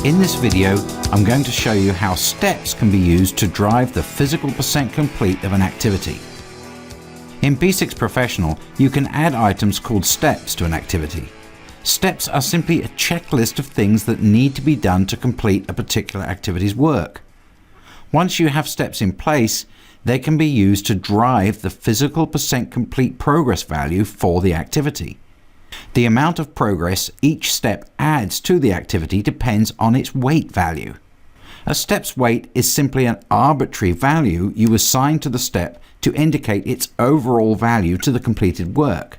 In this video, I'm going to show you how steps can be used to drive the physical percent complete of an activity. In P6 Professional, you can add items called steps to an activity. Steps are simply a checklist of things that need to be done to complete a particular activity's work. Once you have steps in place, they can be used to drive the physical percent complete progress value for the activity. The amount of progress each step adds to the activity depends on its weight value. A step's weight is simply an arbitrary value you assign to the step to indicate its overall value to the completed work.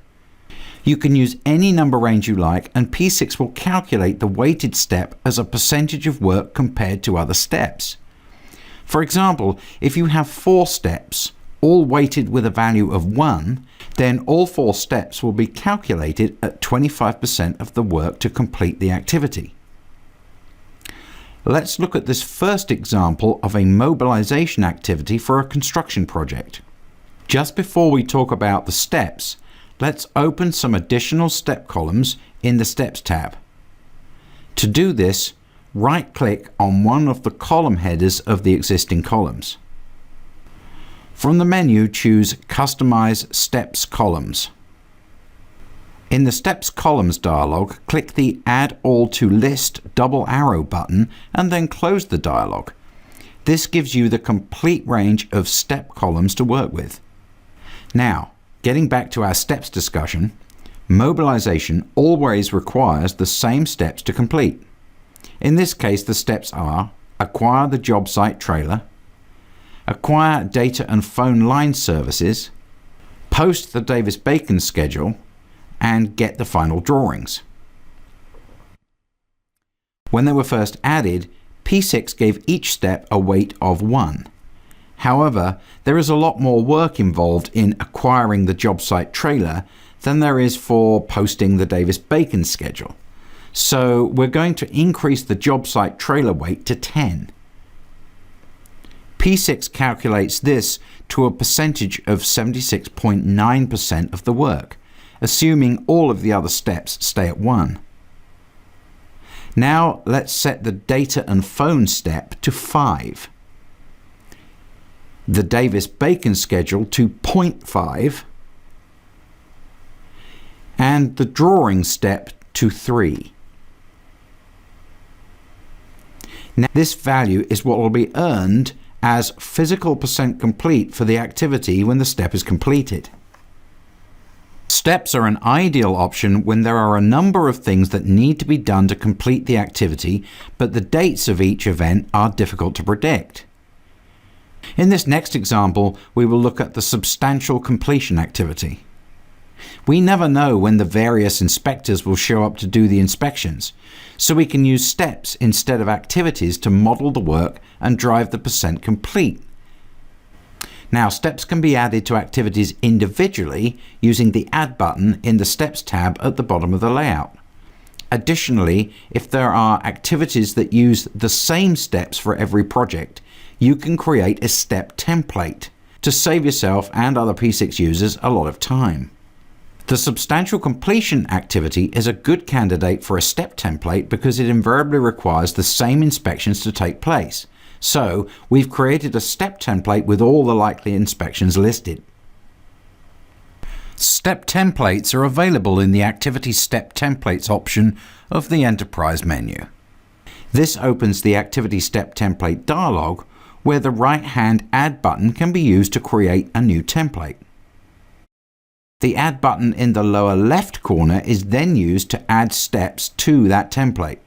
You can use any number range you like, and P6 will calculate the weighted step as a percentage of work compared to other steps. For example, if you have 4 steps, all weighted with a value of 1, then all 4 steps will be calculated at 25% of the work to complete the activity. Let's look at this first example of a mobilization activity for a construction project. Just before we talk about the steps, let's open some additional step columns in the Steps tab. To do this, right-click on one of the column headers of the existing columns. From the menu, choose Customize Steps Columns. In the Steps Columns dialog, click the Add All to List double arrow button and then close the dialog. This gives you the complete range of step columns to work with. Now, getting back to our steps discussion, mobilization always requires the same steps to complete. In this case, the steps are: acquire the job site trailer, acquire data and phone line services, post the Davis-Bacon schedule, and get the final drawings. When they were first added, P6 gave each step a weight of 1. However, there is a lot more work involved in acquiring the job site trailer than there is for posting the Davis-Bacon schedule. So we're going to increase the job site trailer weight to 10. P6 calculates this to a percentage of 76.9% of the work, assuming all of the other steps stay at 1. Now let's set the data and phone step to 5, the Davis-Bacon schedule to 0.5, and the drawing step to 3. Now this value is what will be earned as physical percent complete for the activity when the step is completed. Steps are an ideal option when there are a number of things that need to be done to complete the activity, but the dates of each event are difficult to predict. In this next example, we will look at the substantial completion activity. We never know when the various inspectors will show up to do the inspections, so we can use steps instead of activities to model the work and drive the percent complete. Now, steps can be added to activities individually using the Add button in the Steps tab at the bottom of the layout. Additionally, if there are activities that use the same steps for every project, you can create a step template to save yourself and other P6 users a lot of time. The substantial completion activity is a good candidate for a step template because it invariably requires the same inspections to take place. So we've created a step template with all the likely inspections listed. Step templates are available in the Activity Step Templates option of the Enterprise menu. This opens the Activity Step Template dialog, where the right-hand Add button can be used to create a new template. The Add button in the lower left corner is then used to add steps to that template.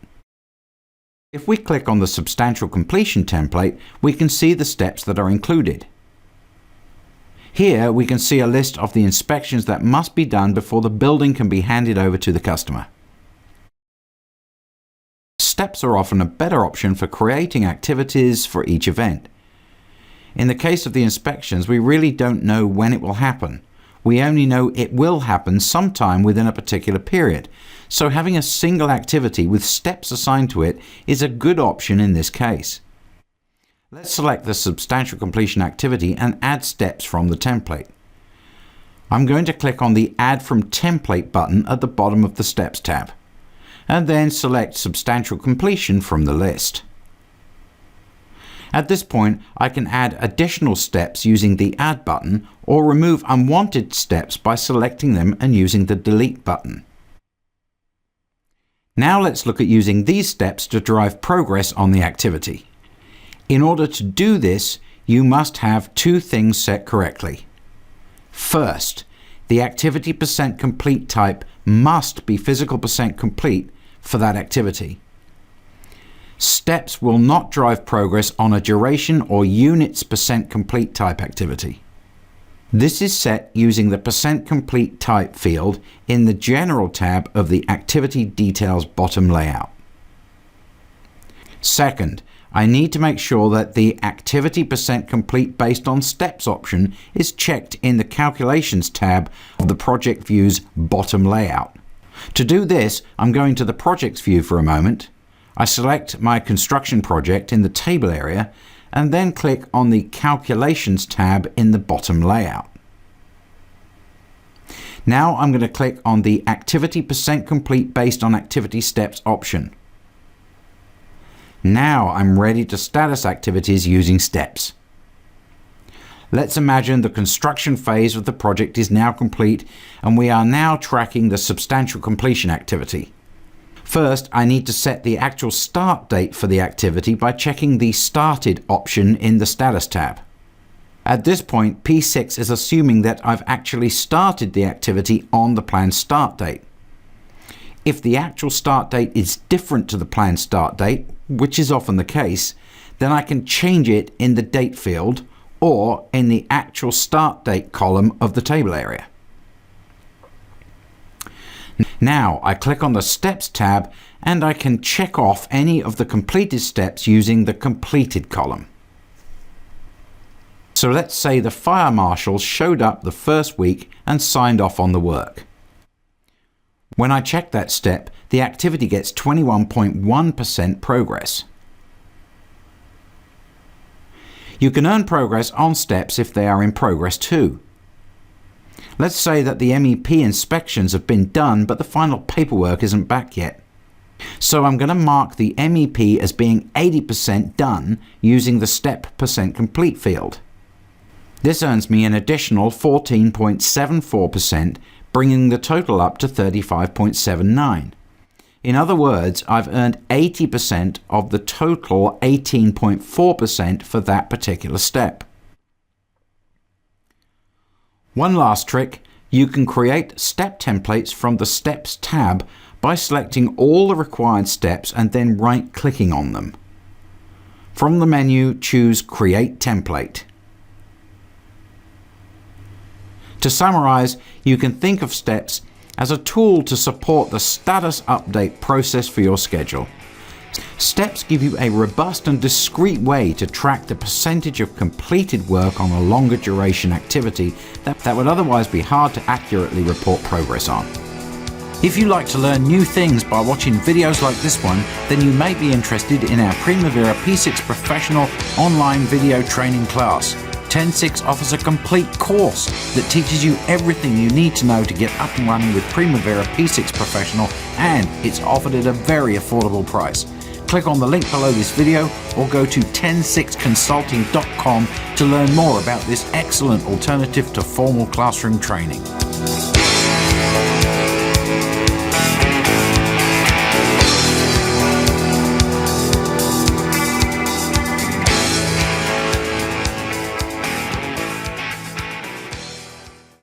If we click on the Substantial Completion template, we can see the steps that are included. Here we can see a list of the inspections that must be done before the building can be handed over to the customer. Steps are often a better option for creating activities for each event. In the case of the inspections, we really don't know when it will happen. We only know it will happen sometime within a particular period, so having a single activity with steps assigned to it is a good option in this case. Let's select the substantial completion activity and add steps from the template. I'm going to click on the Add from Template button at the bottom of the Steps tab. and then select Substantial Completion from the list. At this point, I can add additional steps using the Add button or remove unwanted steps by selecting them and using the Delete button. Now let's look at using these steps to drive progress on the activity. In order to do this, you must have two things set correctly. First, the activity % complete type must be physical % complete for that activity. Steps will not drive progress on a duration or units % complete type activity. This is set using the % complete type field in the General tab of the Activity Details bottom layout. Second, I need to make sure that the Activity % complete based on steps option is checked in the Calculations tab of the Project View's bottom layout. To do this, I'm going to the Projects view for a moment. I select my construction project in the table area and then click on the Calculations tab in the bottom layout. Now I'm going to click on the Activity % complete based on activity steps option. Now I'm ready to status activities using steps. Let's imagine the construction phase of the project is now complete and we are now tracking the substantial completion activity. First, I need to set the actual start date for the activity by checking the Started option in the Status tab. At this point, P6 is assuming that I've actually started the activity on the planned start date. If the actual start date is different to the planned start date, which is often the case, then I can change it in the Date field or in the actual start date column of the table area. Now I click on the Steps tab and I can check off any of the completed steps using the Completed column. So let's say the fire marshal showed up the first week and signed off on the work. When I check that step, the activity gets 21.1% progress. You can earn progress on steps if they are in progress too. Let's say that the MEP inspections have been done but the final paperwork isn't back yet. So I'm going to mark the MEP as being 80% done using the Step % complete field. This earns me an additional 14.74%, bringing the total up to 35.79. In other words, I've earned 80% of the total 18.4% for that particular step. One last trick, you can create step templates from the Steps tab by selecting all the required steps and then right-clicking on them. From the menu, choose Create Template. To summarize, you can think of steps as a tool to support the status update process for your schedule. Steps give you a robust and discrete way to track the percentage of completed work on a longer duration activity that would otherwise be hard to accurately report progress on. If you like to learn new things by watching videos like this one, then you may be interested in our Primavera P6 Professional online video training class. 10.6 offers a complete course that teaches you everything you need to know to get up and running with Primavera P6 Professional, and it's offered at a very affordable price. Click on the link below this video or go to 106consulting.com to learn more about this excellent alternative to formal classroom training.